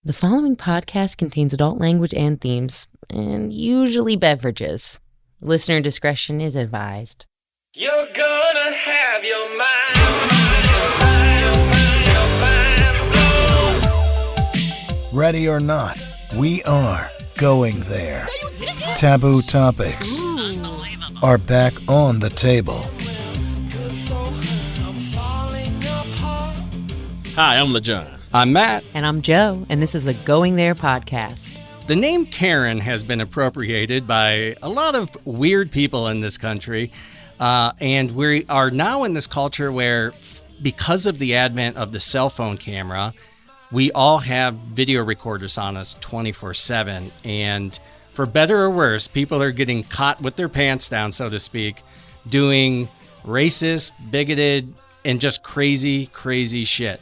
The following podcast contains adult language and themes, and usually beverages. Listener discretion is advised. You're gonna have your mind blown. Ready or not, we are going there. Taboo topics are back on the table. Hi, I'm LaJohn. I'm Matt. And I'm Joe, and this is the Going There podcast. The name Karen has been appropriated by a lot of weird people in this country. And we are now in this culture where, because of the advent of the cell phone camera, we all have video recorders on us 24/7. And for better or worse, people are getting caught with their pants down, so to speak, doing racist, bigoted, and just crazy, crazy shit.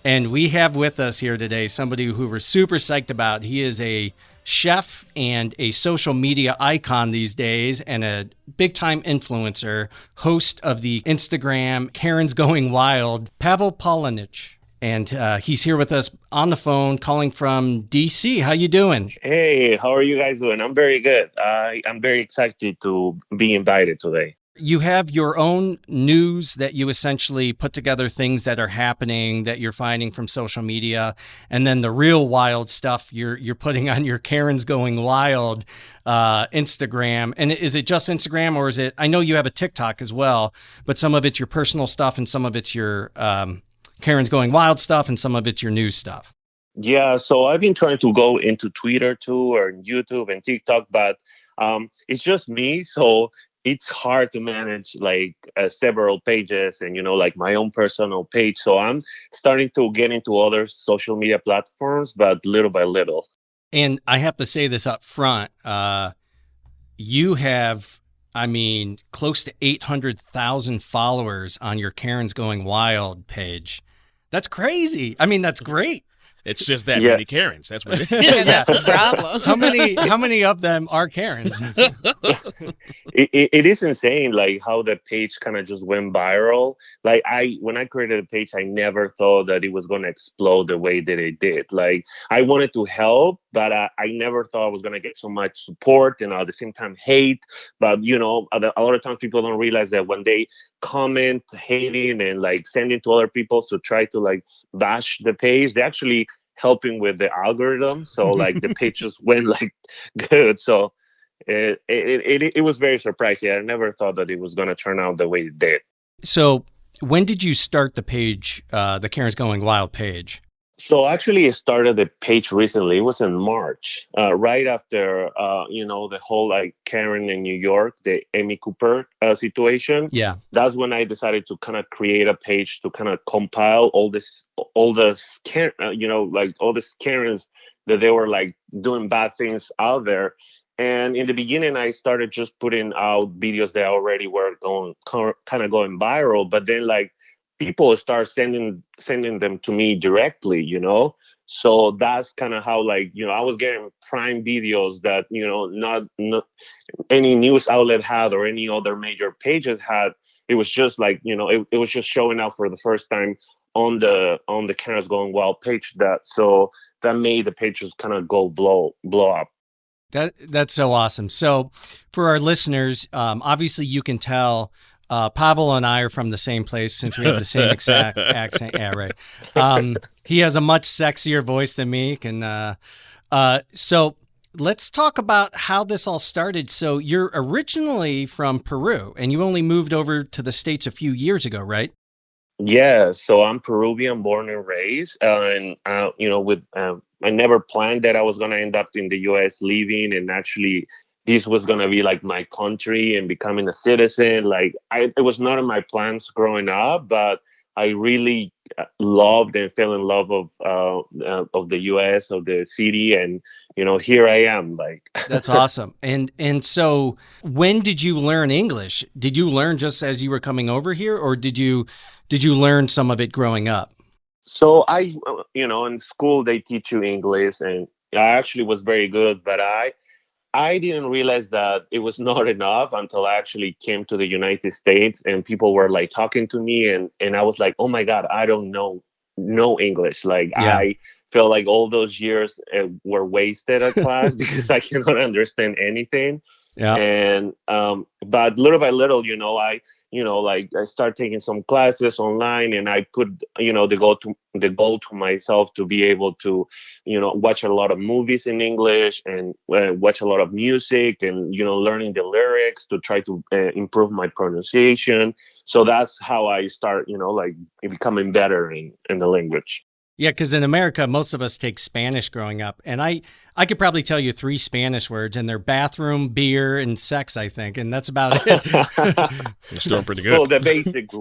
And we have with us here today somebody who we're super psyched about. He is a chef and a social media icon these days and a big-time influencer, host of the Instagram Karen's Going Wild, Pavel Polonich. And he's here with us on the phone, calling from D.C. How you doing? Hey, how are you guys doing? I'm very good. I'm very excited to be invited today. You have your own news that you essentially put together, things that are happening that you're finding from social media, and then the real wild stuff you're putting on your Karen's Going Wild Instagram. And is it just Instagram, or is it? I know you have a TikTok as well, but some of it's your personal stuff and some of it's your Karen's Going Wild stuff and some of it's your news stuff. Yeah, so I've been trying to go into Twitter too, or YouTube and TikTok, but it's just me, so it's hard to manage like several pages and, like my own personal page. So I'm starting to get into other social media platforms, but little by little. And I have to say this up front. You have, close to 800,000 followers on your Karen's Going Wild page. That's crazy. That's great. It's just that many Karens. That's what it is. Yeah, that's the problem. How many of them are Karens? It is insane, like how the page kind of just went viral. Like when I created the page, I never thought that it was going to explode the way that it did. Like I wanted to help, but I never thought I was going to get so much support and at the same time hate. But a lot of times people don't realize that when they comment hating and like sending to other people to try to like bash the page, they actually helping with the algorithm. So like the page just went like good. So it was very surprising. I never thought that it was going to turn out the way it did. So when did you start the page, the Karen's Going Wild page? So actually, I started the page recently. It was in March, right after, the whole like Karen in New York, the Amy Cooper situation. Yeah. That's when I decided to kind of create a page to kind of compile all the all these Karens that they were like doing bad things out there. And in the beginning, I started just putting out videos that already were going viral. But then like people start sending them to me directly, So that's kind of how I was getting prime videos that, not any news outlet had or any other major pages had. It was just like, it was just showing up for the first time on the Karen's Going Wild page. So that made the pages kind of go blow up. That's so awesome. So for our listeners, obviously you can tell Pavel and I are from the same place since we have the same exact accent. Yeah, right. He has a much sexier voice than me. So let's talk about how this all started. So you're originally from Peru and you only moved over to the States a few years ago, right? Yeah, so I'm Peruvian, born and raised, I never planned that I was going to end up in the U.S. living, and actually this was going to be like my country and becoming a citizen. Like it was not in my plans growing up, but I really loved and fell in love of the U.S., of the city, and here I am. Like that's awesome. And so, when did you learn English? Did you learn just as you were coming over here, or did you learn some of it growing up? So in school they teach you English, and I actually was very good, but I didn't realize that it was not enough until I actually came to the United States and people were like talking to me and I was like, oh my God, I don't know English. Like, yeah. I feel like all those years were wasted at class because I cannot understand anything. Yeah. And but little by little, like I start taking some classes online, and I put the goal to myself to be able to watch a lot of movies in English, and watch a lot of music, and learning the lyrics to try to improve my pronunciation. So that's how I start like becoming better in the language. Yeah, because in America, most of us take Spanish growing up. And I could probably tell you 3 Spanish words, and they're bathroom, beer, and sex, I think. And that's about it. You're still pretty good. Well, the basic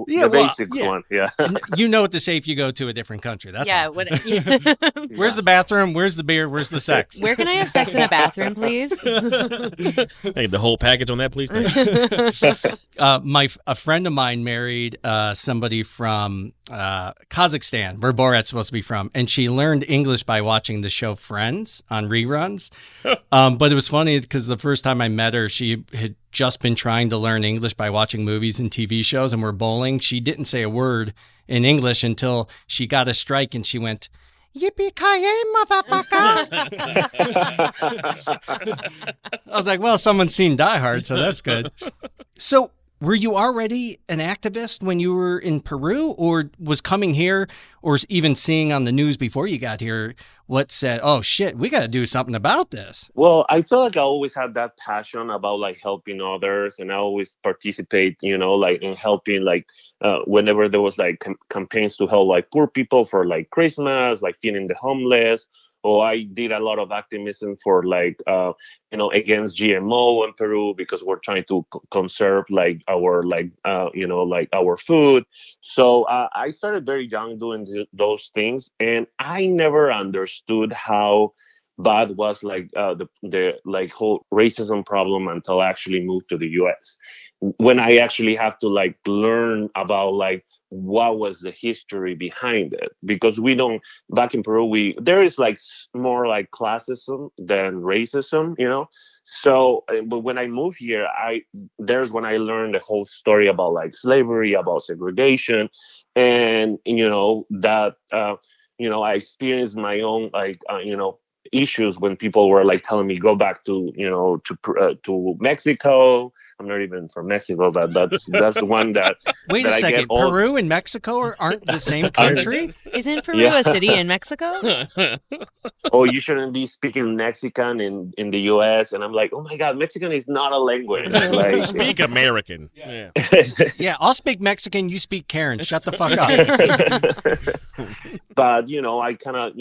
one, yeah. You know what to say if you go to a different country. That's all. Where's the bathroom? Where's the beer? Where's the sex? Where can I have sex in a bathroom, please? Hey, the whole package on that, please. A friend of mine married somebody from Kazakhstan, where Borat's supposed to be from, and she learned English by watching the show Friends on reruns. But it was funny because the first time I met her, she had just been trying to learn English by watching movies and TV shows, and we're bowling. She didn't say a word in English until she got a strike, and she went, "Yippee-ki-yay, motherfucker!" I was like, well, someone's seen Die Hard, so that's good. So were you already an activist when you were in Peru, or was coming here, or even seeing on the news before you got here what said, oh shit, we got to do something about this? Well, I feel like I always had that passion about like helping others, and I always participate, like in helping, like whenever there was like campaigns to help like poor people for like Christmas, like feeding the homeless. Or I did a lot of activism for like, against GMO in Peru, because we're trying to conserve like our our food. So I started very young doing those things, and I never understood how bad was like the like whole racism problem until I actually moved to the U.S. When I actually have to like learn about like what was the history behind it, because we don't, back in Peru, there is like more like classism than racism, so but when I moved here, there's when I learned the whole story about like slavery, about segregation, and that I experienced my own like issues when people were like telling me go back to to Mexico. I'm not even from Mexico, but that's the one that. Wait a second, Peru and Mexico aren't the same country? Isn't Peru a city in Mexico? Oh, you shouldn't be speaking Mexican in the U.S. And I'm like, oh my God, Mexican is not a language. Like, speak American. Yeah. Yeah, I'll speak Mexican. You speak Karen. Shut the fuck up. But I kind of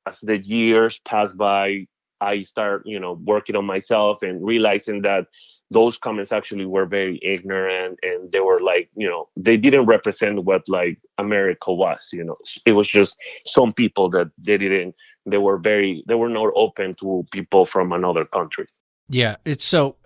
as the years pass by, I start working on myself and realizing that those comments actually were very ignorant, and they were like, they didn't represent what like America was. It was just some people that they were not open to people from another country. Yeah, it's so,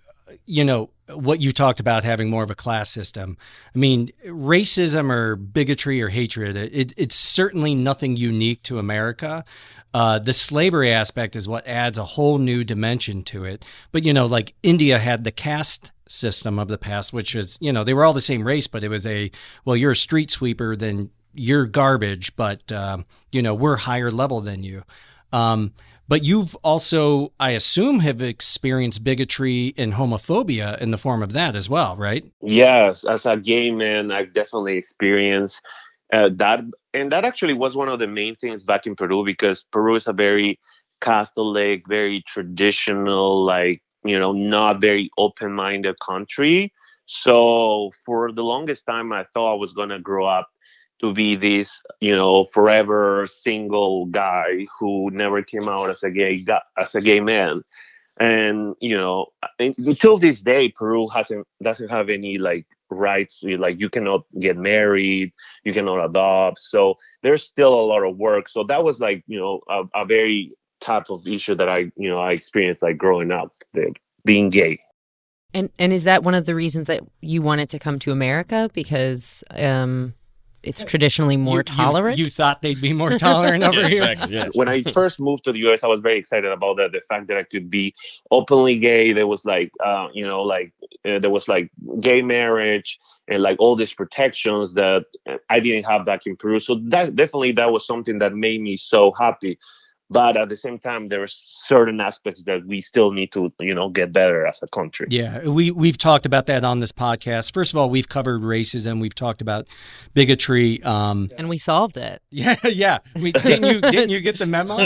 what you talked about, having more of a class system. I mean, racism or bigotry or hatred, it's certainly nothing unique to America. The slavery aspect is what adds a whole new dimension to it. But, like India had the caste system of the past, which was, they were all the same race, but it was you're a street sweeper, then you're garbage, but, we're higher level than you. But you've also, I assume, have experienced bigotry and homophobia in the form of that as well, right? Yes, as a gay man, I've definitely experienced that. And that actually was one of the main things back in Peru, because Peru is a very Catholic, very traditional, like, not very open-minded country. So for the longest time, I thought I was going to grow up to be this, forever single guy who never came out as a gay man. And, until this day, Peru doesn't have any like rights. Like, you cannot get married, you cannot adopt. So there's still a lot of work. So that was like, a very type of issue that I experienced like growing up, being gay. And is that one of the reasons that you wanted to come to America? Because it's traditionally more tolerant? You thought they'd be more tolerant over here? Exactly, yeah. When I first moved to the US, I was very excited about that. The fact that I could be openly gay. There was like, there was like gay marriage and like all these protections that I didn't have back in Peru. So that was something that made me so happy. But at the same time, there are certain aspects that we still need to, get better as a country. Yeah, we've talked about that on this podcast. First of all, we've covered racism. We've talked about bigotry. And we solved it. Yeah. Didn't you get the memo?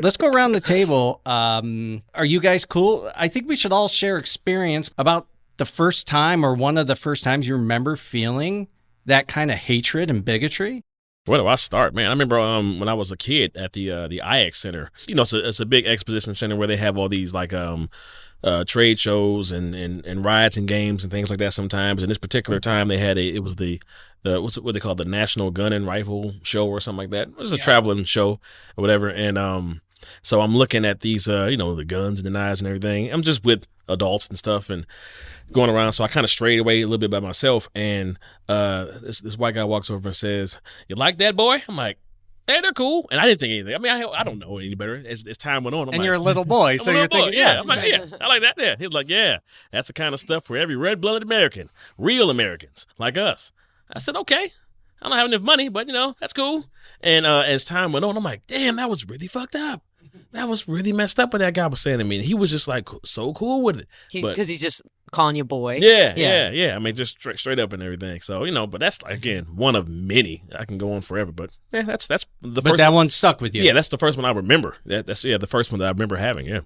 Let's go around the table. Are you guys cool? I think we should all share experience about the first time or one of the first times you remember feeling that kind of hatred and bigotry. Where do I start, man? I remember when I was a kid at the IX Center. It's a big exposition center where they have all these like trade shows and riots and games and things like that sometimes. And this particular time they had it was the what they call the National Gun and Rifle Show or something like that. It was a traveling show or whatever. And so I'm looking at these the guns and the knives and everything. I'm just with adults and stuff and going around. So I kind of strayed away a little bit by myself. And this white guy walks over and says, "You like that, boy?" I'm like, "Hey, they're cool." And I didn't think anything. I mean, I don't know any better. As time went on, I'm and like, you're a little boy, so you're thinking, yeah. I'm like, yeah, I like that. Yeah. He's like, yeah, that's the kind of stuff for every red-blooded American, real Americans like us. I said, okay. I don't have enough money, but that's cool. And as time went on, I'm like, damn, that was really fucked up. That was really messed up what that guy was saying to me. And he was just like so cool with it. Because he's just calling you boy. Yeah. I mean, just straight up and everything. So, but that's, again, one of many. I can go on forever. But, yeah, that's the first. But that one stuck with you. Yeah, that's the first one I remember. That's the first one that I remember having, yeah.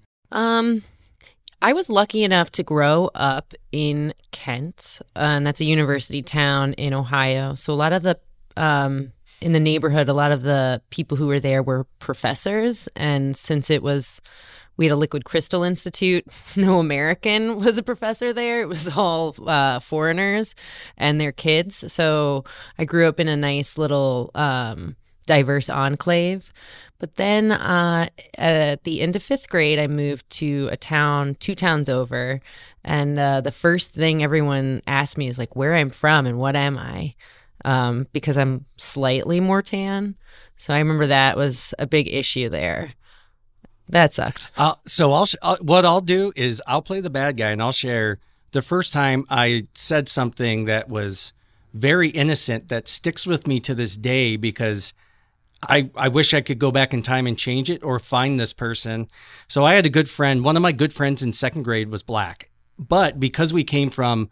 I was lucky enough to grow up in Kent, and that's a university town in Ohio. So a lot of the in the neighborhood, a lot of the people who were there were professors. And since we had a liquid crystal institute, no American was a professor there. It was all foreigners and their kids. So I grew up in a nice little diverse enclave. But then at the end of 5th grade, I moved to a town 2 towns over. And the first thing everyone asked me is like, where I'm from and what am I? Because I'm slightly more tan. So I remember that was a big issue there. That sucked. So what I'll do is I'll play the bad guy and I'll share the first time I said something that was very innocent that sticks with me to this day because I wish I could go back in time and change it or find this person. So I had a good friend. One of my good friends in 2nd grade was black. But because we came from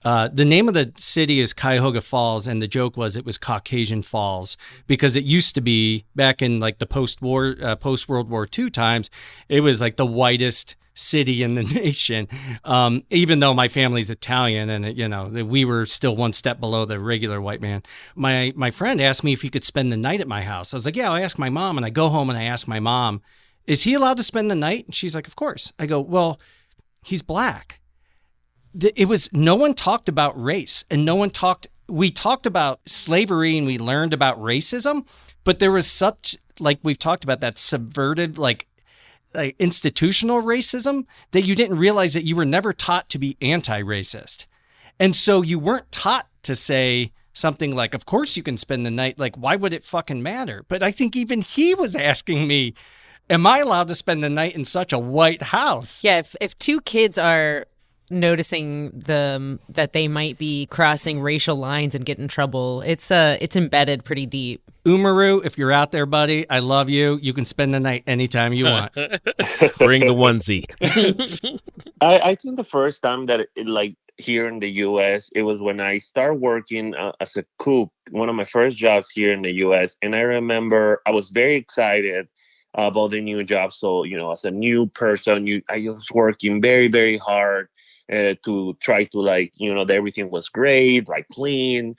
the name of the city is Cuyahoga Falls, and the joke was it was Caucasian Falls because it used to be back in like the post-World War II times, it was like the whitest city in the nation. Even though my family's Italian and we were still one step below the regular white man. My friend asked me if he could spend the night at my house. I was like, yeah, I'll ask my mom. And I go home and I ask my mom, is he allowed to spend the night? And she's like, of course. I go, well, he's black. It was, no one talked about race and we talked about slavery and we learned about racism, but there was such, like we've talked about, that subverted, like institutional racism that you didn't realize that you were never taught to be anti-racist. And so you weren't taught to say something like, of course you can spend the night. Like, why would it fucking matter? But I think even he was asking me, am I allowed to spend the night in such a white house? Yeah, if 2 kids are noticing that they might be crossing racial lines and get in trouble, it's embedded pretty deep. Umaru, if you're out there, buddy, I love you. You can spend the night anytime you want. Bring the onesie. I think the first time that here in the U.S., it was when I started working as a cook, one of my first jobs here in the U.S. And I remember I was very excited about the new job. So, as a new person, I was working very, very hard to try to that everything was great, clean.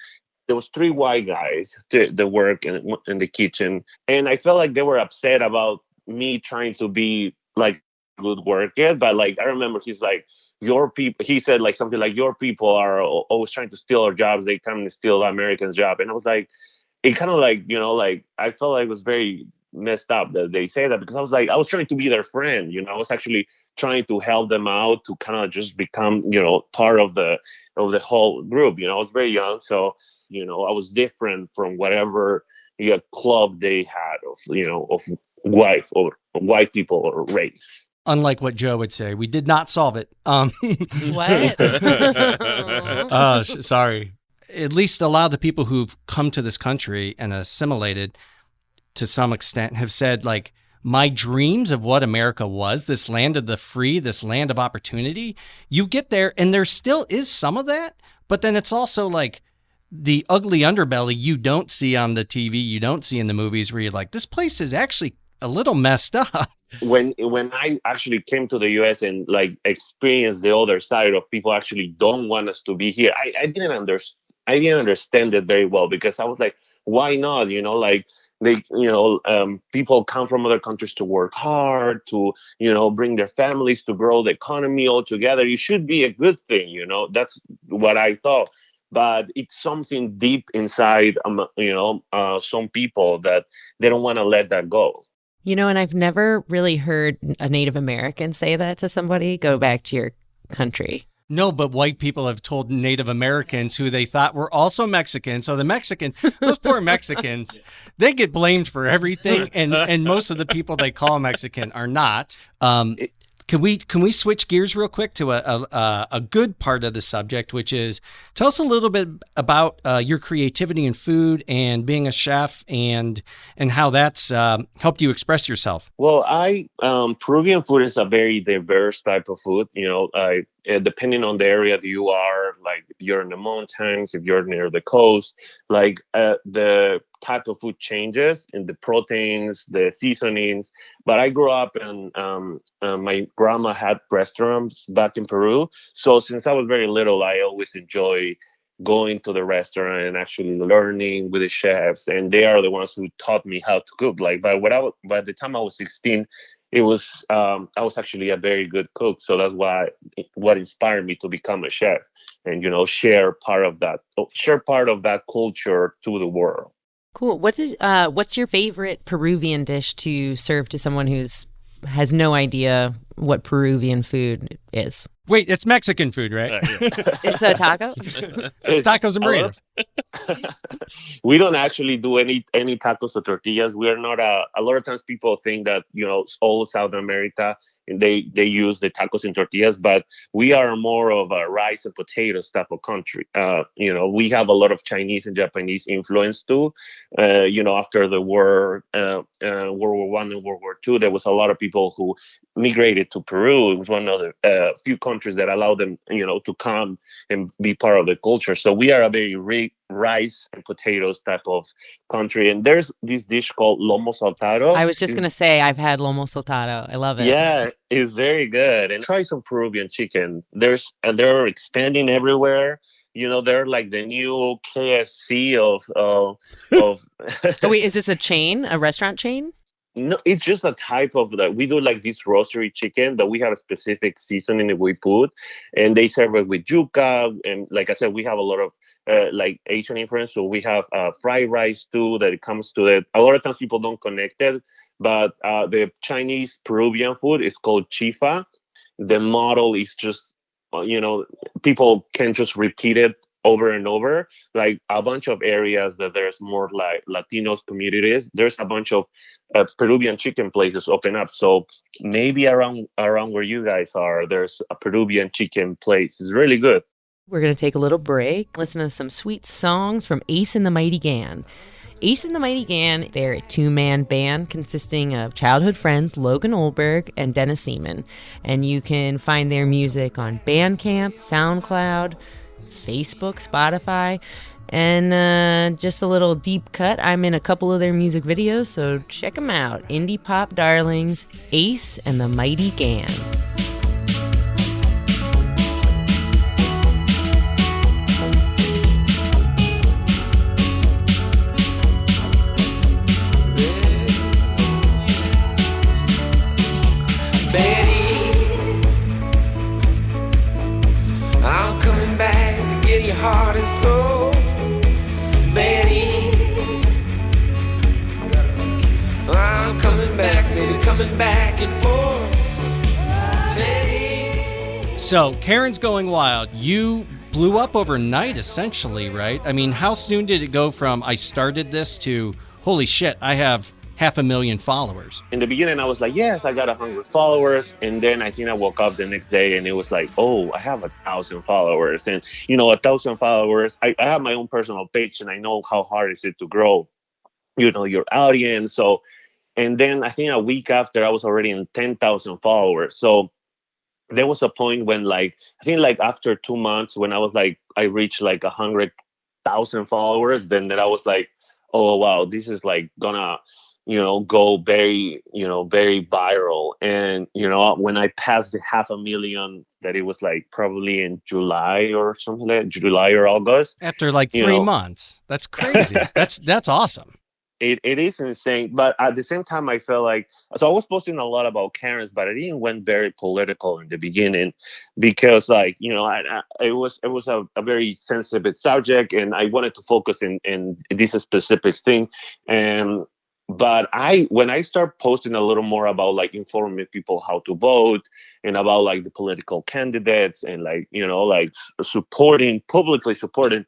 There was 3 white guys that work in the kitchen. And I felt like they were upset about me trying to be good worker. But I remember he's like, your people, he said something like, your people are always trying to steal our jobs. They come and steal the Americans' job. And I was like, it kind of I felt like it was very messed up that they say that, because I was trying to be their friend. I was actually trying to help them out to kind of just become, part of the whole group. I was very young. So, I was different from whatever club they had of white people or race. Unlike what Joe would say, we did not solve it. What? Sorry. At least allow the people who've come to this country and assimilated. to some extent, have said, like, my dreams of what America was, this land of the free, this land of opportunity, you get there and there still is some of that, but then it's also like the ugly underbelly you don't see on the TV, you don't see in the movies, where you're like, this place is actually a little messed up. When I actually came to the US and like experienced the other side of people actually don't want us to be here, I didn't understand it very well, because I was like, why not? Like people come from other countries to work hard, to bring their families, to grow the economy all together. It should be a good thing. That's what I thought. But it's something deep inside, some people that they don't want to let that go. And I've never really heard a Native American say that to somebody. Go back to your country. No, but white people have told Native Americans, who they thought were also Mexican. So those poor Mexicans, they get blamed for everything. And most of the people they call Mexican are not. Can we switch gears real quick to a good part of the subject, which is, tell us a little bit about your creativity in food and being a chef, and how that's helped you express yourself. Well, Peruvian food is a very diverse type of food. Depending on the area that you are, like if you're in the mountains, if you're near the coast, like the type of food changes in the proteins, the seasonings. But I grew up and my grandma had restaurants back in Peru. So since I was very little, I always enjoy going to the restaurant and actually learning with the chefs. And they are the ones who taught me how to cook. Like by the time I was 16, I was actually a very good cook. So that's what inspired me to become a chef and, share part of that culture to the world. Cool. What's your favorite Peruvian dish to serve to someone has no idea what Peruvian food is? Wait, it's Mexican food, right? Yeah. It's a taco? It's tacos and burritos. We don't actually do any tacos or tortillas. We are not a lot of times people think that, all South America, they use the tacos and tortillas, but we are more of a rice and potatoes type of country. We have a lot of Chinese and Japanese influence too. After the war, World War I and World War II, there was a lot of people who migrated to Peru. It was one of the few countries that allowed them, to come and be part of the culture. So we are a very rice and potatoes type of country. And there's this dish called lomo saltado. I was just going to say, I've had lomo saltado. I love it. Yeah, it's very good. And try some Peruvian chicken. They're expanding everywhere. They're like the new KFC of. Oh, wait, is this a restaurant chain? No, it's just a type of that. We do like this roastery chicken that we have a specific seasoning that we put, and they serve it with yuca. And like I said, we have a lot of like Asian influence. So we have fried rice too. That it comes to it. A lot of times people don't connect it, but the Chinese Peruvian food is called chifa. The model is just people can just repeat it over and over, like a bunch of areas that there's more like Latinos communities. There's a bunch of Peruvian chicken places open up. So maybe around where you guys are, there's a Peruvian chicken place. It's really good. We're going to take a little break, listen to some sweet songs from Ace and the Mighty Gan. Ace and the Mighty Gan, they're a two-man band consisting of childhood friends Logan Olberg and Dennis Seaman. And you can find their music on Bandcamp, SoundCloud, Facebook, Spotify, and just a little deep cut. I'm in a couple of their music videos, so check them out. Indie pop darlings, Ace and the Mighty Gan. Heart and soul, Betty. I'm coming back, maybe coming back in force, Betty. So, Karen's Going Wild, you blew up overnight, essentially, right? I mean, how soon did it go from I started this to holy shit, I have 500,000 followers? In the beginning, I was like, yes, I got 100 followers. And then I think I woke up the next day and it was like, oh, I have 1,000 followers. And, 1,000 followers, I have my own personal page and I know how hard is it to grow. your audience. So, and then I think a week after, I was already in 10,000 followers. So there was a point when, like, I think like after 2 months, when I was like, I reached like 100,000 followers, then I was like, oh wow, this is like gonna, go very, very viral. And when I passed the 500,000, that it was like probably in July or something, like July or August. After like you 3 months. That's crazy. That's awesome. it is insane, but at the same time, I felt like, so I was posting a lot about Karens, but I didn't went very political in the beginning, because, like, it was a very sensitive subject, and I wanted to focus in this specific thing. And but when I start posting a little more about, like, informing people how to vote, and about, like, the political candidates, and, like, like, publicly supporting,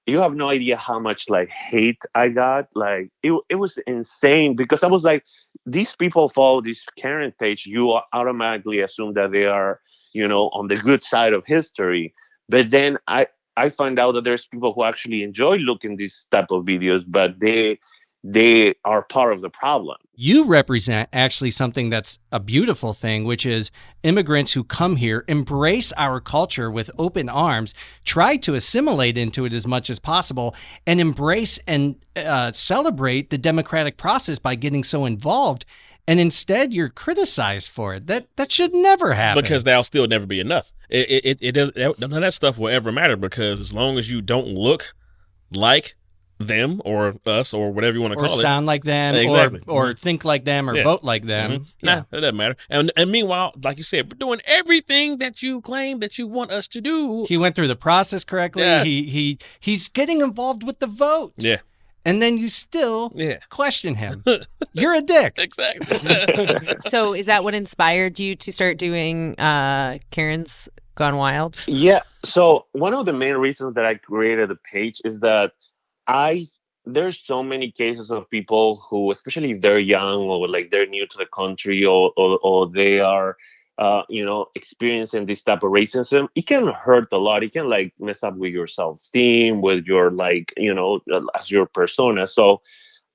you have no idea how much, like, hate I got. Like, it was insane, because I was like, these people follow this Karen page, you automatically assume that they are, on the good side of history. But then I find out that there's people who actually enjoy looking these type of videos, but they are part of the problem. You represent actually something that's a beautiful thing, which is immigrants who come here, embrace our culture with open arms, try to assimilate into it as much as possible, and embrace and celebrate the democratic process by getting so involved. And instead, you're criticized for it. That should never happen. Because that'll still never be enough. It does. None of that stuff will ever matter, because as long as you don't look like them or us or whatever you want to call it, sound like them, exactly, or think like them, or vote like them. Nah, it doesn't matter. And meanwhile, like you said, we're doing everything that you claim that you want us to do. He went through the process correctly. Yeah. He's getting involved with the vote. Yeah. And then you still question him. You're a dick. Exactly. So is that what inspired you to start doing Karen's Gone Wild? Yeah. So one of the main reasons that I created the page is that there's so many cases of people who, especially if they're young, or like they're new to the country, or they are experiencing this type of racism. It can hurt a lot. It can, like, mess up with your self-esteem, with your, like, as your persona. So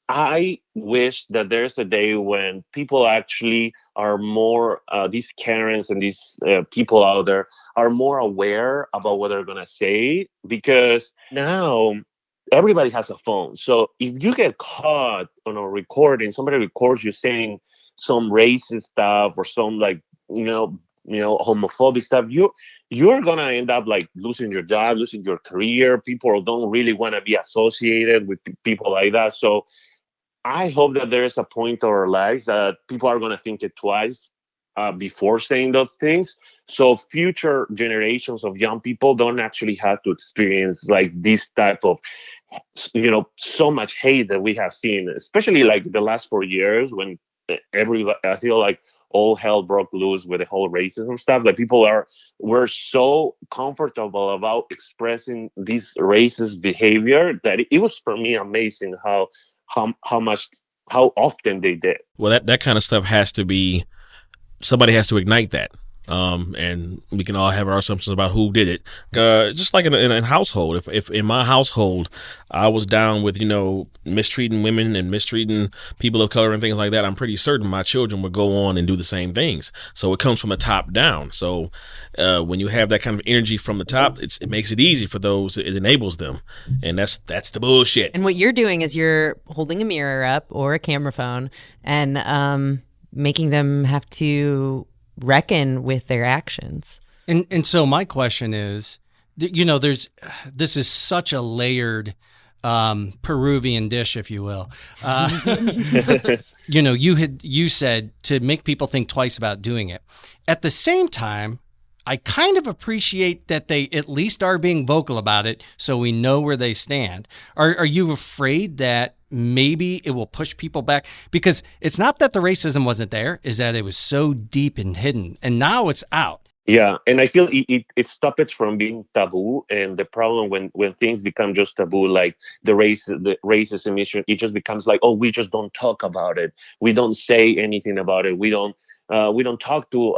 I wish that there's a day when people actually are more, these Karens and these people out there are more aware about what they're gonna say, because now everybody has a phone. So if you get caught on a recording, somebody records you saying some racist stuff, or some, like, homophobic stuff, you're gonna end up, like, losing your job, losing your career. People don't really want to be associated with people like that. So I hope that there is a point in our lives that people are gonna think it twice before saying those things, so future generations of young people don't actually have to experience, like, this type of, so much hate that we have seen, especially, like, the last 4 years, when I feel like all hell broke loose with the whole racism stuff. Like, we're so comfortable about expressing this racist behavior that it was, for me, amazing how often they did. Well, that kind of stuff has to be, somebody has to ignite that. And we can all have our assumptions about who did it. Just like in a household, if in my household I was down with, mistreating women and mistreating people of color and things like that, I'm pretty certain my children would go on and do the same things. So it comes from the top down. So when you have that kind of energy from the top, it makes it easy for those. It enables them, and that's the bullshit. And what you're doing is you're holding a mirror up or a camera phone and making them have to reckon with their actions. And so my question is, this is such a layered Peruvian dish, if you will. You said to make people think twice about doing it. At the same time, I kind of appreciate that they at least are being vocal about it, so we know where they stand. Are you afraid that maybe it will push people back? Because it's not that the racism wasn't there, is that it was so deep and hidden, and now it's out. Yeah, and I feel it stops it from being taboo. And the problem when things become just taboo, like the racism issue, it just becomes like, oh, we just don't talk about it. We don't say anything about it. We don't talk to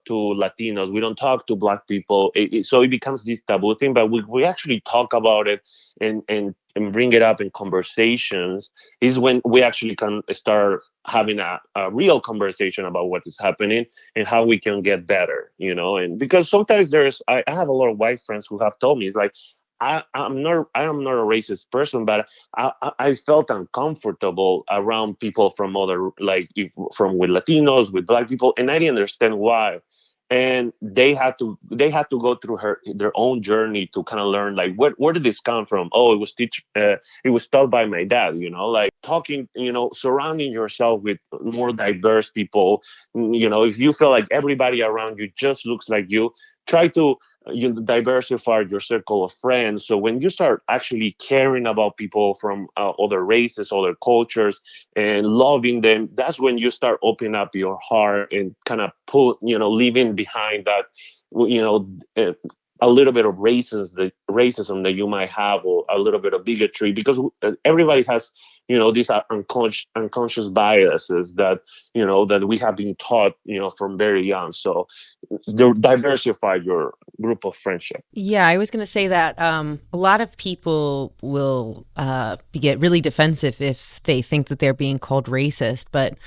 Latinos. We don't talk to Black people. So it becomes this taboo thing. But we actually talk about it and and bring it up in conversations is when we actually can start having a real conversation about what is happening and how we can get better, and because sometimes I have a lot of white friends who have told me, it's like, I am not a racist person, but I felt uncomfortable around people from other, like, with Latinos, with Black people, and I didn't understand why. And they had to go through their own journey to kind of learn, like, where did this come from? Oh, it was taught by my dad. Like talking, surrounding yourself with more diverse people. If you feel like everybody around you just looks like you, try to diversify your circle of friends. So when you start actually caring about people from other races, other cultures, and loving them, that's when you start opening up your heart and kind of leaving behind that, you know, uh, a little bit of racism that you might have, or a little bit of bigotry, because everybody has, these are unconscious biases that, that we have been taught, from very young. So diversify your group of friendship. Yeah, I was going to say that a lot of people will get really defensive if they think that they're being called racist. But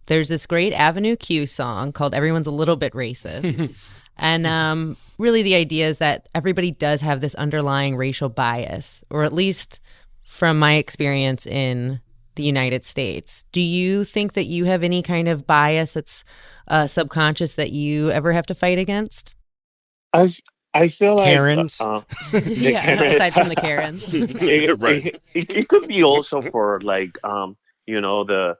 there's this great Avenue Q song called "Everyone's a Little Bit Racist," and really the idea is that everybody does have this underlying racial bias, or at least from my experience in the United States. Do you think that you have any kind of bias that's subconscious that you ever have to fight against? I feel like Karens. Yeah, Karen- aside from the Karens. it, it could be also for, like, the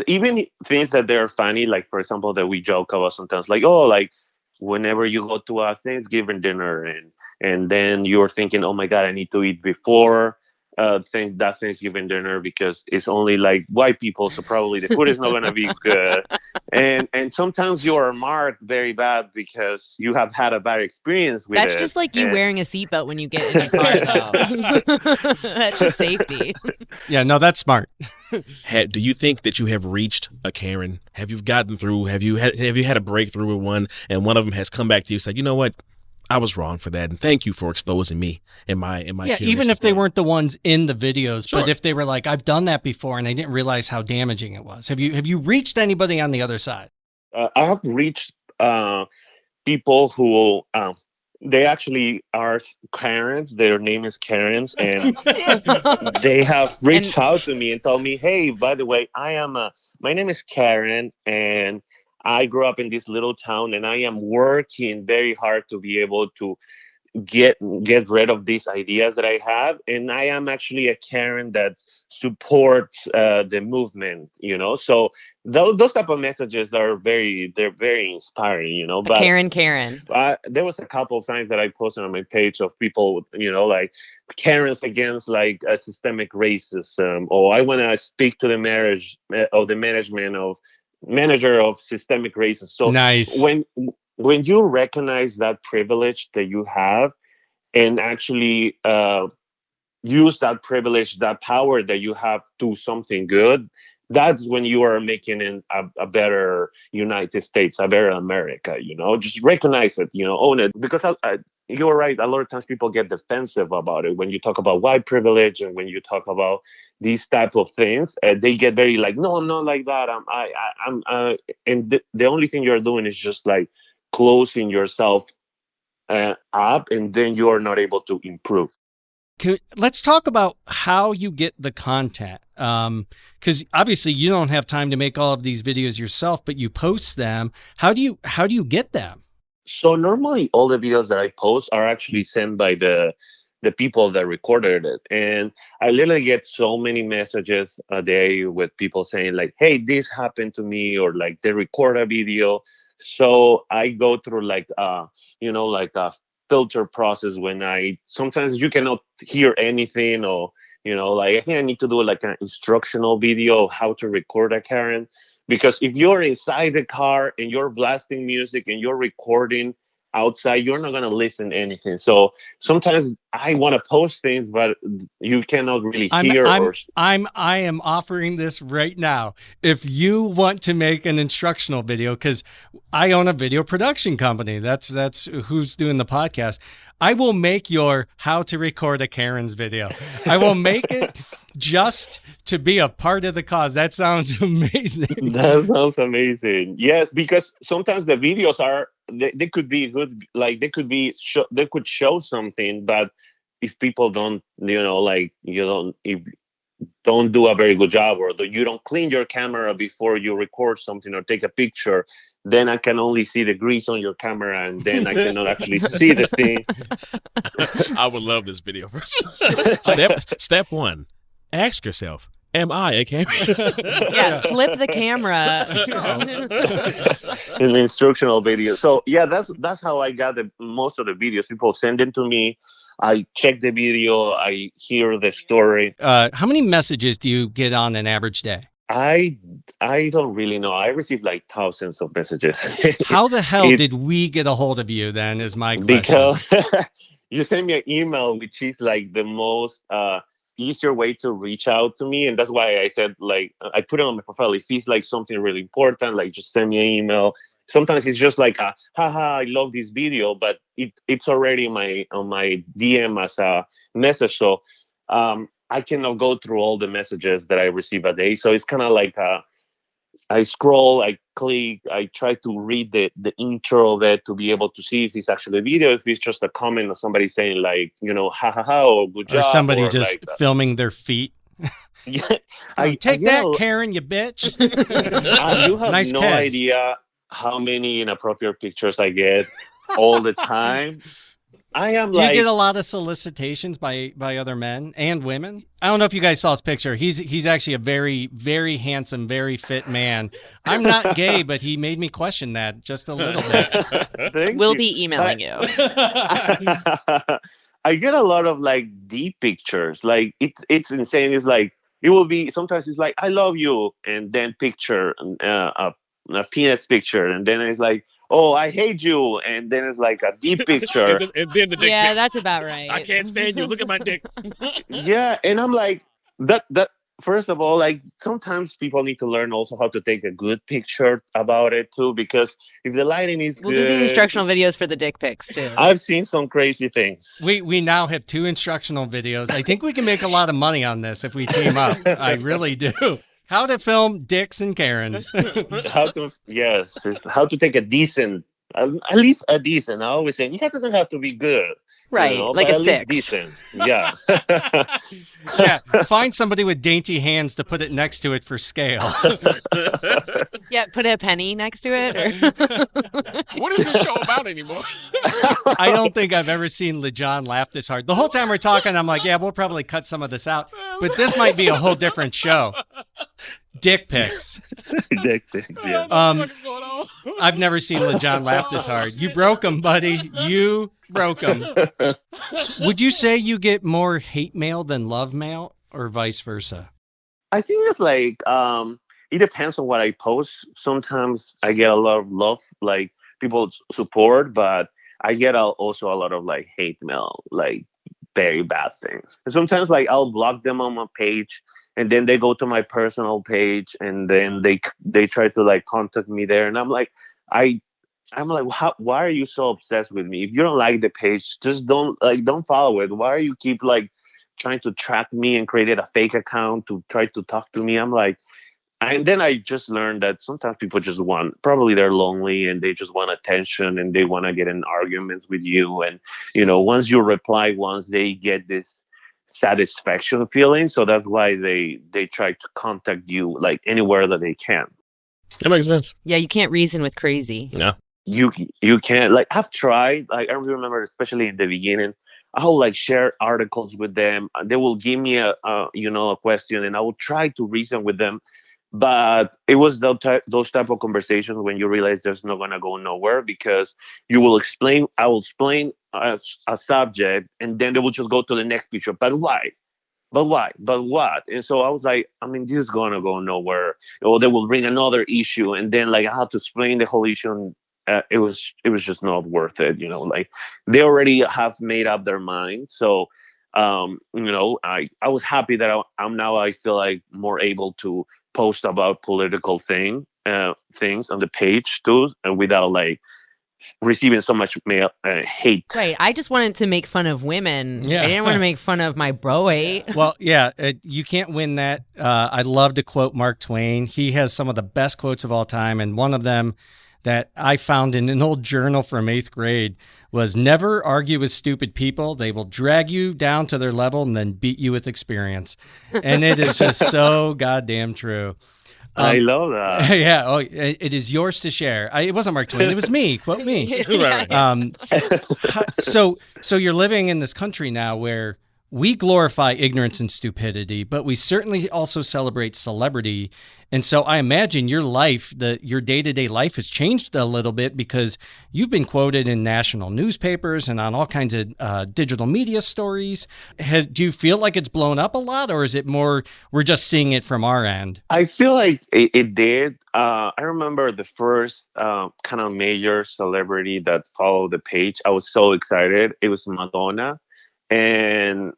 even things that they're funny, like, for example, that we joke about sometimes, like, oh, like, whenever you go to a Thanksgiving dinner, and then you're thinking, oh my god, I need to eat before that Thanksgiving dinner, because it's only like white people, so probably the food is not gonna be good. And sometimes you are marked very bad because you have had a bad experience with That's it. just like you And- wearing a seatbelt when you get in a car, though. That's just safety. Yeah, no, that's smart. Do you think that you have reached a Karen? Have you gotten through? Have you had a breakthrough with one, and one of them has come back to you and said, you know what, I was wrong for that, and thank you for exposing me in my Yeah, even if they weren't the ones in the videos, Sure. but if they were like, I've done that before and I didn't realize how damaging it was. Have you reached anybody on the other side? I have reached people who they actually are Karens. Their name is Karens, and they have reached out to me and told me, "Hey, by the way, my name is Karen, and I grew up in this little town, and I am working very hard to be able to get rid of these ideas that I have, and I am actually a Karen that supports the movement, So those type of messages they're very inspiring, But Karen. there was a couple of times that I posted on my page of people, like Karens against, like, systemic racism, or I want to speak to the manager of systemic racism. So Nice. when you recognize that privilege that you have, and actually use that privilege, that power that you have to something good, that's when you are making a better United States, a better America. Just recognize it, own it, because you're right. A lot of times people get defensive about it when you talk about white privilege, and when you talk about these type of things. They get very like, no, I'm not like that. And the only thing you're doing is just like closing yourself up, and then you are not able to improve. Let's talk about how you get the content. Because obviously you don't have time to make all of these videos yourself, but you post them. How do you get them? So normally all the videos that I post are actually sent by the people that recorded it. And I literally get so many messages a day with people saying, like, hey, this happened to me, or like they record a video. So I go through like like a filter process when sometimes you cannot hear anything, or like I think I need to do like an instructional video of how to record a Karen. Because if you're inside the car and you're blasting music and you're recording outside, you're not gonna listen to anything. So sometimes I want to post things, but you cannot really hear I am offering this right now. If you want to make an instructional video, because I own a video production company, that's who's doing the podcast. I will make your how to record a Karen's video. I will make it just to be a part of the cause. That sounds amazing. That sounds amazing. Yes, because sometimes the videos they could be good, like they could show something, but if people don't, like if don't do a very good job, or you don't clean your camera before you record something or take a picture, then I can only see the grease on your camera, and then I cannot actually see the thing. I would love this video. Step 1, ask yourself, am I a camera? Yeah, flip the camera. In the instructional video. So yeah, that's how I got most of the videos. People send them to me. I check the video. I hear the story. How many messages do you get on an average day? I don't really know. I receive like thousands of messages. How the hell did we get a hold of you then, is my question. Because you send me an email, which is like the most easier way to reach out to me. And that's why I said, like, I put it on my profile. If it's like something really important, like just send me an email. Sometimes it's just like haha, I love this video, but it's already on my DM as a message. So I cannot go through all the messages that I receive a day. So it's kind of like I scroll, I click, I try to read the intro of it to be able to see if it's actually a video, if it's just a comment of somebody saying like, ha ha ha, or good job. Or somebody just like filming their feet. Yeah, take that, Karen, you bitch. You have nice no kids. idea how many inappropriate pictures I get all the time. Do you get a lot of solicitations by other men and women? I don't know if you guys saw his picture. He's actually a very, very handsome, very fit man. I'm not gay, but he made me question that just a little bit. We'll be emailing you. I get a lot of like deep pictures. Like it's insane. It's like it will be sometimes it's like I love you, and then picture a penis picture, and then it's like, oh, I hate you, and then it's like a deep picture. and then the dick Yeah, pic. that's about right. I can't stand you. Look at my dick. Yeah, and I'm like, that first of all, like sometimes people need to learn also how to take a good picture about it too, because if the lighting is We'll good, do the instructional videos for the dick pics too. I've seen some crazy things. We now have 2 instructional videos. I think we can make a lot of money on this if we team up. I really do. How to film dicks and Karens. How to take a decent, at least a decent. I always say, it doesn't have to be good. Right, like but a at least 6. Decent. Yeah. Yeah, find somebody with dainty hands to put it next to it for scale. Yeah, put a penny next to it. Or... What is this show about anymore? I don't think I've ever seen LeJohn laugh this hard. The whole time we're talking, I'm like, yeah, we'll probably cut some of this out. But this might be a whole different show. Dick pics. Dick pics, yeah. What is going on? I've never seen LeJohn laugh this hard. You broke him, buddy. You broke him. Would you say you get more hate mail than love mail, or vice versa? I think it's like it depends on what I post. Sometimes I get a lot of love, like people support, but I get also a lot of like hate mail, like very bad things. And sometimes like I'll block them on my page, and then they go to my personal page, and then they try to like contact me there, and I'm like, why are you so obsessed with me? If you don't like the page, just don't follow it. Why are you keep like trying to track me and created a fake account to try to talk to me? I'm like, and then I just learned that sometimes people just probably they're lonely and they just want attention and they want to get in arguments with you. And, once you reply once, they get this satisfaction feeling. So that's why they try to contact you like anywhere that they can. That makes sense. Yeah, you can't reason with crazy. Yeah. You can't, like, I've tried, like, I remember, especially in the beginning, I'll like share articles with them. They will give me a question, and I will try to reason with them. But it was those type of conversations when you realize there's not going to go nowhere, because I will explain a subject, and then they will just go to the next picture. But why? But why? But what? And so I was like, this is going to go nowhere. Or they will bring another issue, and then like I have to explain the whole issue it was just not worth it. Like they already have made up their mind. So I was happy that I feel like more able to post about political things on the page too, and without like receiving so much hate. Right. I just wanted to make fun of women. Yeah. I didn't want to make fun of my bro-ate. Well, yeah, you can't win that. I love to quote Mark Twain. He has some of the best quotes of all time, and one of them that I found in an old journal from 8th grade was, "Never argue with stupid people. They will drag you down to their level and then beat you with experience." And it is just so goddamn true. I love that. Yeah. Oh, it is yours to share. It wasn't Mark Twain. It was me. Quote me. Right. So you're living in this country now where we glorify ignorance and stupidity, but we certainly also celebrate celebrity. And so I imagine your life, your day-to-day life has changed a little bit because you've been quoted in national newspapers and on all kinds of digital media stories. Do you feel like it's blown up a lot, or is it more we're just seeing it from our end? I feel like it did. I remember the first kind of major celebrity that followed the page. I was so excited. It was Madonna. And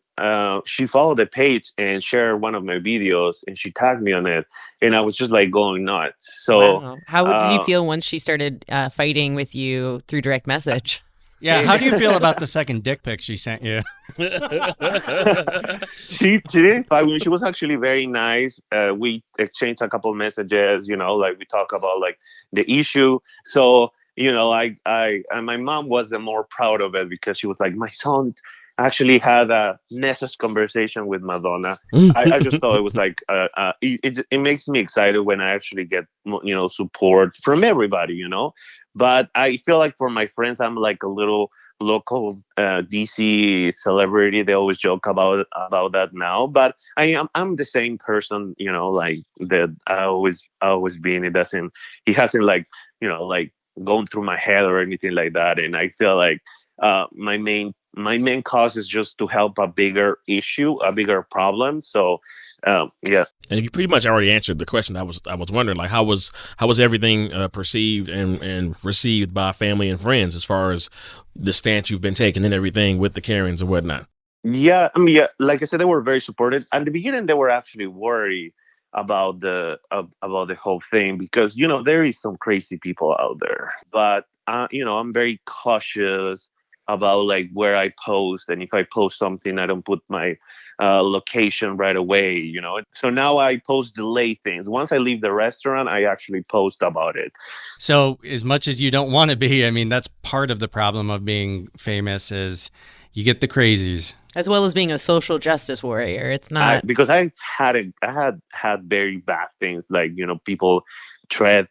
she followed the page and shared one of my videos, and she tagged me on it, and I was just like going nuts. So Wow. How did you feel once she started fighting with you through direct message? Yeah. How do you feel about the second dick pic she sent you? she didn't fight with me. She was actually very nice. We exchanged a couple of messages, like we talk about like the issue. So my mom wasn't more proud of it because she was like, my son actually had a message conversation with Madonna. I just thought it was like it makes me excited when I actually get support from everybody. But I feel like for my friends, I'm like a little local DC celebrity. They always joke about that now, but I'm the same person, like that I always been. He hasn't like gone through my head or anything like that. And I feel like my main cause is just to help a bigger issue, a bigger problem. So yeah. And you pretty much already answered the question. I was wondering, like, how was everything perceived and received by family and friends as far as the stance you've been taking and everything with the Karens and whatnot? Yeah, like I said, they were very supportive. At the beginning, they were actually worried about the whole thing because there is some crazy people out there. But I'm very cautious about like where I post, and if I post something, I don't put my location right away. So now I post delay things. Once I leave the restaurant, I actually post about it. So as much as you don't want to be, I mean, that's part of the problem of being famous is you get the crazies. As well as being a social justice warrior. It's not because I had very bad things like people threaten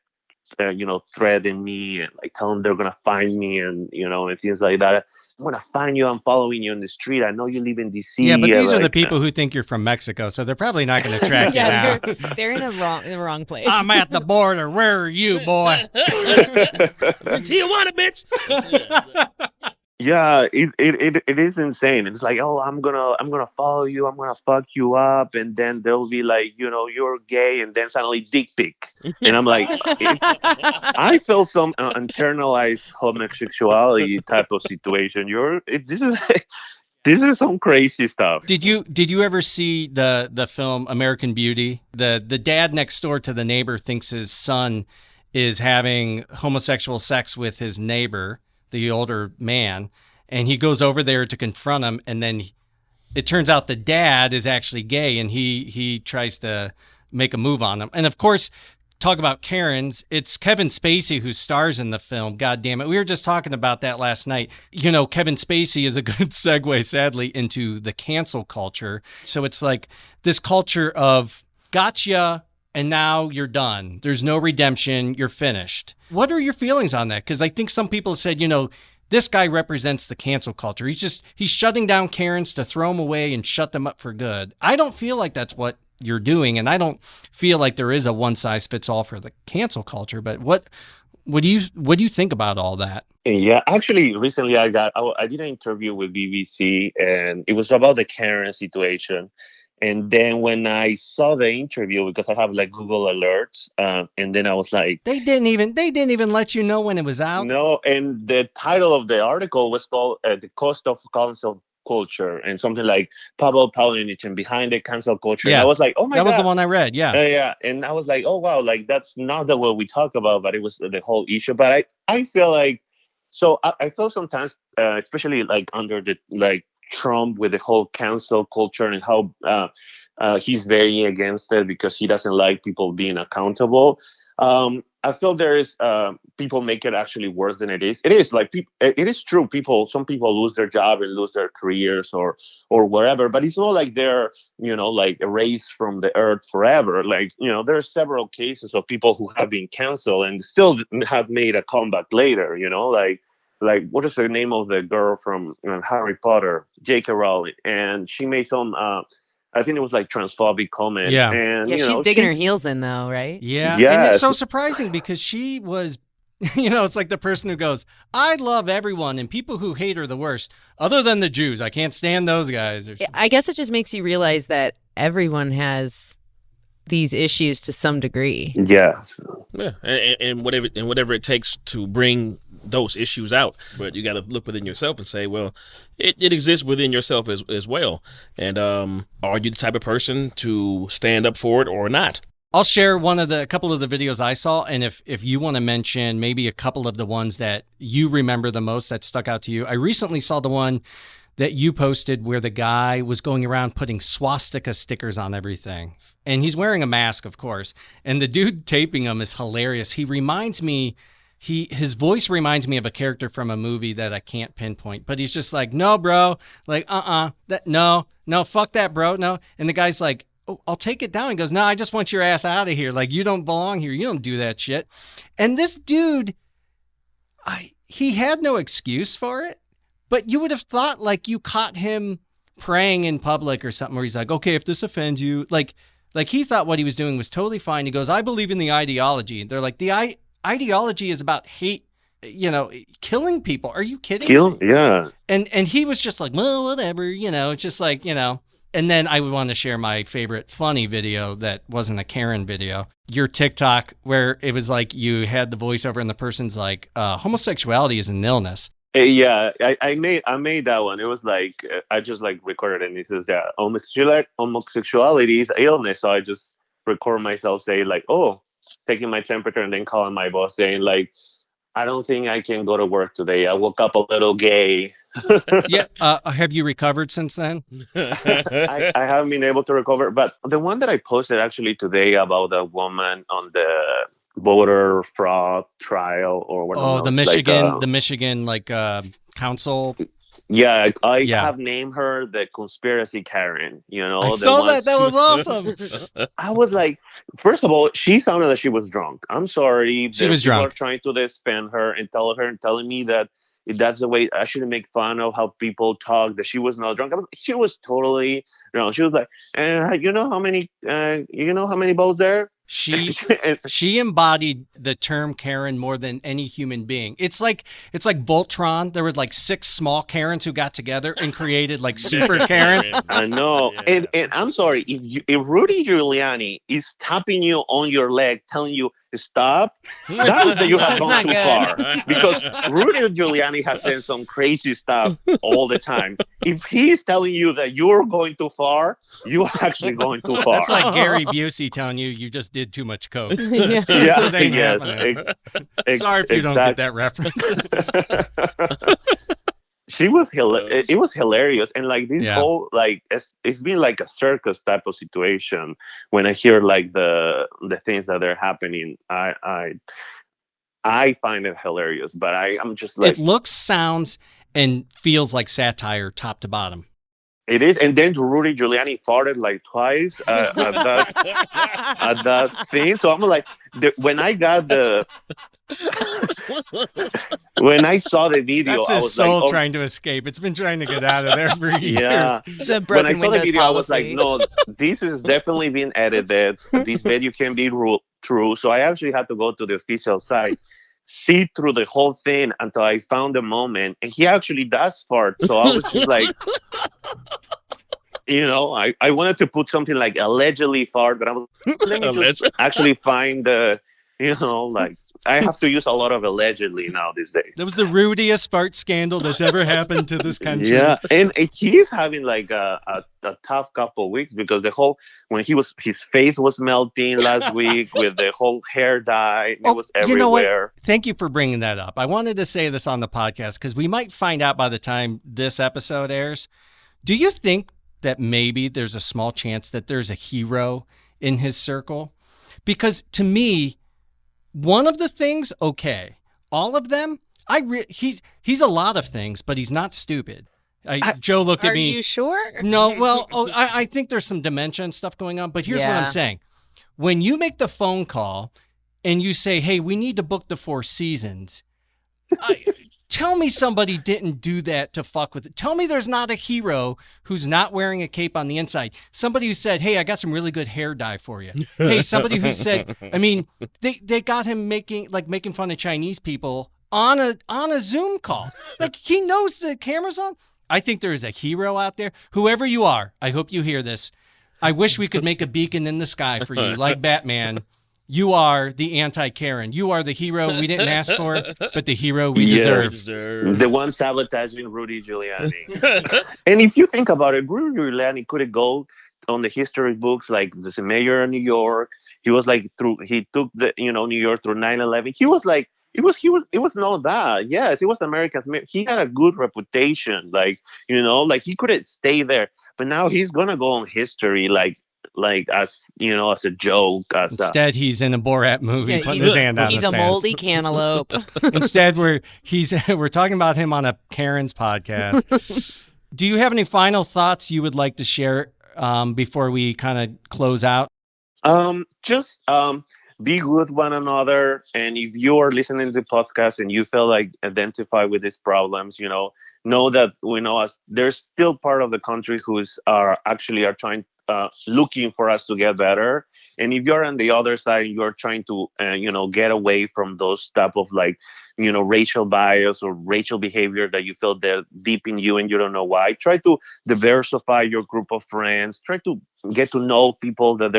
me and like tell them they're gonna find me and and things like that. I'm gonna find you. I'm following you on the street. I know you live in DC. Yeah, but these are the people who think you're from Mexico, so they're probably not going to track you down. they're in the wrong place. I'm at the border. Where are you, boy? Tijuana, bitch. Yeah, it is insane. It's like, oh, I'm gonna follow you, I'm gonna fuck you up, and then they'll be like, you're gay, and then suddenly dick pic, and I'm like, I feel some internalized homosexuality type of situation. This is some crazy stuff. Did you ever see the film American Beauty? The dad next door to the neighbor thinks his son is having homosexual sex with his neighbor, the older man, and he goes over there to confront him, and then it turns out the dad is actually gay, and he tries to make a move on him. And of course, talk about Karens, it's Kevin Spacey who stars in the film. God damn it. We were just talking about that last night. Kevin Spacey is a good segue, sadly, into the cancel culture. So it's like this culture of gotcha, and now you're done. There's no redemption. You're finished. What are your feelings on that? Because I think some people said, this guy represents the cancel culture. He's shutting down Karens to throw them away and shut them up for good. I don't feel like that's what you're doing, and I don't feel like there is a one size fits all for the cancel culture. But what do you think about all that? Yeah, actually, recently I did an interview with BBC, and it was about the Karen situation. And then when I saw the interview, because I have like Google alerts, and then I was like, They didn't even let you know when it was out. no. And the title of the article was called "The Cost of Cancel Culture" and something like Pavel Palinic and behind the cancel culture. Yeah. And I was like, oh my That god, was the one I read. Yeah. yeah. And I was like, oh wow, like that's not the what we talk about, but it was the whole issue. But I feel like, so I feel sometimes, especially like under the like Trump with the whole cancel culture and how he's very against it because he doesn't like people being accountable. I feel there is people make it actually worse than it is. It is like it is true. Some people lose their job and lose their careers or wherever. But it's not like they're like erased from the earth forever. Like there are several cases of people who have been canceled and still have made a comeback later. Like what is the name of the girl from Harry Potter, J.K. Rowling, and she made some I think it was like transphobic comment. Yeah. And she's digging her heels in though, right? Yeah. And Yes. it's so surprising because she was, it's like the person who goes, I love everyone and people who hate are the worst, other than the Jews. I can't stand those guys. I guess it just makes you realize that everyone has these issues to some degree. Yes. Yeah, and whatever it takes to bring those issues out, but you got to look within yourself and say, well, it exists within yourself as well. And are you the type of person to stand up for it or not? I'll share a couple of the videos I saw, and if you want to mention maybe a couple of the ones that you remember the most that stuck out to you. I recently saw the one that you posted where the guy was going around putting swastika stickers on everything. And he's wearing a mask, of course. And the dude taping him is hilarious. He reminds me, his voice reminds me of a character from a movie that I can't pinpoint. But he's just like, no, bro. Like, no, fuck that, bro. No. And the guy's like, oh, I'll take it down. He goes, no, I just want your ass out of here. Like, you don't belong here. You don't do that shit. And this dude, he had no excuse for it. But you would have thought like you caught him praying in public or something where he's like, okay, if this offends you, like he thought what he was doing was totally fine. He goes, I believe in the ideology. And they're like, the ideology is about hate, killing people. Are you kidding me? Yeah. And he was just like, well, whatever, it's just like, And then I would want to share my favorite funny video that wasn't a Karen video. Your TikTok where it was like you had the voiceover and the person's like, homosexuality is an illness. Yeah, I made that one. It was like I just like recorded it and it says that homosexuality is illness. So I just record myself saying like, oh, taking my temperature and then calling my boss saying like, I don't think I can go to work today. I woke up a little gay. Yeah. Have you recovered since then? I haven't been able to recover. But the one that I posted actually today about the woman on the voter fraud trial or whatever. Oh, the Michigan council. Yeah, I have named her the conspiracy Karen. I saw that. That was awesome. I was like, first of all, she sounded like she was drunk. I'm sorry. She was drunk. People are trying to defend her and telling me that that's the way I shouldn't make fun of how people talk. That she was not drunk. She was totally She was like, you know how many votes there? She embodied the term Karen more than any human being. It's like Voltron. There were like 6 small Karens who got together and created like Super Karen. I know. And I'm sorry, if Rudy Giuliani is tapping you on your leg, telling you stop, that you have gone too far. Because Rudy Giuliani has said some crazy stuff all the time. If he's telling you that you're going too far, you're actually going too far. That's like Gary Busey telling you just did too much coke. Yeah. Just ain't happening. Sorry if you don't get that reference. It was hilarious, and like this whole like it's been like a circus type of situation. When I hear like the things that are happening, I find it hilarious. But I'm just like, it looks, sounds, and feels like satire top to bottom. It is, and then Rudy Giuliani farted like twice at that thing. So I'm like, when I saw the video, that's I his was soul like, trying to escape. It's been trying to get out of there for years. Yeah. It's a broken when I saw the video, policy. I was like, no, this is definitely being edited. This video can be true. So I actually had to go to the official site, see through the whole thing until I found the moment, and he actually does fart. So I was just like, I wanted to put something like allegedly fart, but I was let me just actually find the, like I have to use a lot of allegedly now these days. That was the rudiest fart scandal that's ever happened to this country. Yeah, and he's having like a tough couple of weeks because his face was melting last week with the whole hair dye. It was everywhere. You know what? Thank you for bringing that up. I wanted to say this on the podcast because we might find out by the time this episode airs. Do you think that maybe there's a small chance that there's a hero in his circle? Because to me, one of the things, okay, all of them, he's a lot of things, but he's not stupid. Joe looked at me. Are you sure? No, well, I think there's some dementia and stuff going on, but here's what I'm saying. When you make the phone call and you say, hey, we need to book the Four Seasons, tell me somebody didn't do that to fuck with it. Tell me there's not a hero who's not wearing a cape on the inside. Somebody who said, hey, I got some really good hair dye for you. Hey, somebody who said, I mean, they got him making fun of Chinese people on a Zoom call. Like, he knows the camera's on. I think there is a hero out there. Whoever you are, I hope you hear this. I wish we could make a beacon in the sky for you, like Batman. You are the anti-Karen. You are the hero we didn't ask for, but the hero we deserve. The one sabotaging Rudy Giuliani. And if you think about it, Rudy Giuliani could have gone on the history books like the mayor of New York. He was like he took the New York through 9/11. He was like it was not that. Yes, it was America's mayor. He had a good reputation. Like he could have stayed there. But now he's gonna go on history like as as a joke. Instead, he's in a Borat movie putting his hand out. He's a moldy cantaloupe. Instead, we're talking about him on a Karen's podcast. Do you have any final thoughts you would like to share before we kind of close out? Just be good one another, and if you are listening to the podcast and you feel like identify with these problems, know that there's still part of the country who's are trying looking for us to get better. And if you're on the other side, you're trying to get away from those type of racial bias or racial behavior that you feel they're deep in you and you don't know why. Try to diversify your group of friends. Try to get to know people that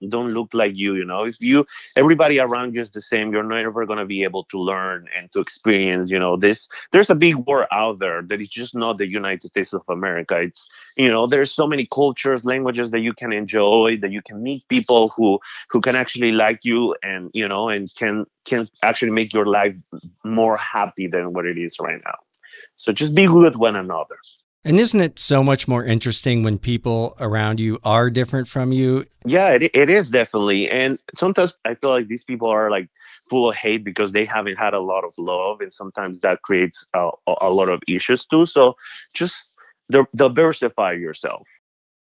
don't look like you. If everybody around you is the same, you're never going to be able to learn and to experience this. There's a big war out there that is just not the United States of America. It's there's so many cultures, languages that you can enjoy, that you can meet people who can actually like you and and can actually make your life more happy than what it is right now. So just be good with one another. And isn't it so much more interesting when people around you are different from you? Yeah, it is definitely. And sometimes I feel like these people are like full of hate because they haven't had a lot of love. And sometimes that creates a lot of issues too. So just diversify yourself.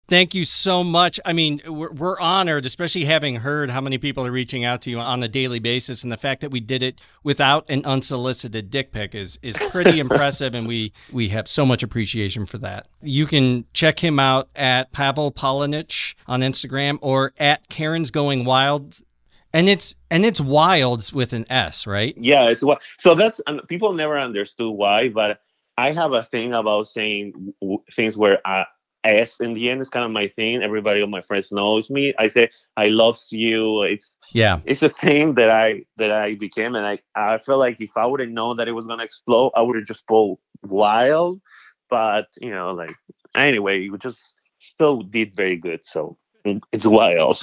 Thank you so much. I mean, we're honored, especially having heard how many people are reaching out to you on a daily basis. And the fact that we did it without an unsolicited dick pic is pretty impressive. And we have so much appreciation for that. You can check him out at Pavel Polonich on Instagram or at Karen's Going Wild. And it's wilds with an S, right? Yeah. It's so that's people never understood why, but I have a thing about saying things where S in the end is kind of my thing. Everybody of my friends knows me. I say I loves you. It's a thing that I became, and I feel like if I would have known that it was gonna explode, I would have just pulled wild. But anyway, we just still did very good. So it's wild.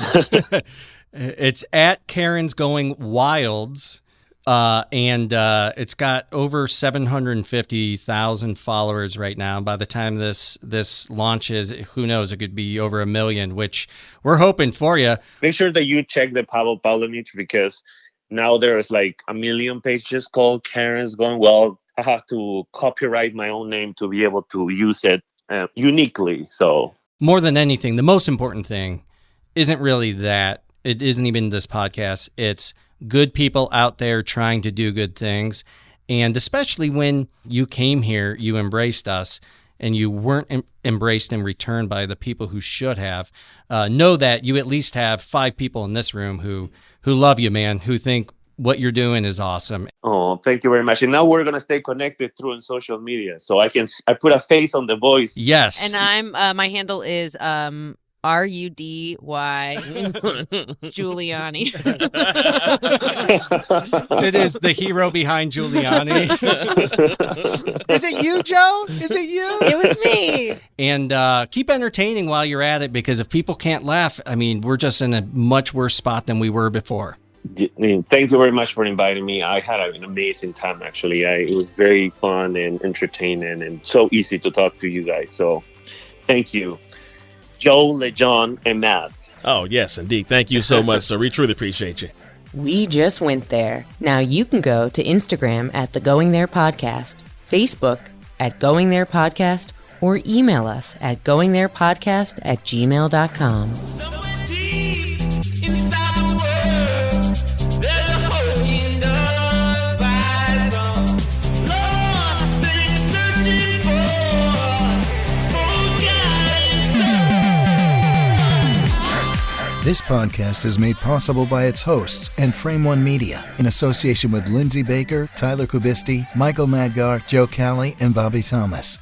It's at Karen's Going Wilds. And it's got over 750,000 followers right now. By the time this launches, who knows? It could be over 1 million, which we're hoping for you. Make sure that you check the Pavel Polonich because now there's like 1 million pages called Karen's Going Wild. I have to copyright my own name to be able to use it uniquely. So more than anything, the most important thing isn't really that. It isn't even this podcast. It's good people out there trying to do good things. And especially when you came here, you embraced us and you weren't embraced in return by the people who should have. Know that you at least have 5 people in this room who love you, man, who think what you're doing is awesome. Oh, thank you very much. And now we're gonna stay connected through on social media, so I put a face on the voice. Yes. And I'm my handle is RUDY Giuliani. It is the hero behind Giuliani. Is it you, Joe? Is it you? It was me. And keep entertaining while you're at it, because if people can't laugh, I mean, we're just in a much worse spot than we were before. Thank you very much for inviting me. I had an amazing time, actually. It was very fun and entertaining and so easy to talk to you guys. So thank you, Joe, LeJohn, and Matt. Oh, yes, indeed. Thank you so much, sir. We truly appreciate you. We just went there. Now you can go to Instagram at the Going There Podcast, Facebook at Going There Podcast, or email us at goingtherepodcast@gmail.com. Somewhere deep inside the world, there's a hole in the horizon. Lost things searching for guidance. This podcast is made possible by its hosts and Frame One Media in association with Lindsay Baker, Tyler Kubisti, Michael Madgar, Joe Calley, and Bobby Thomas.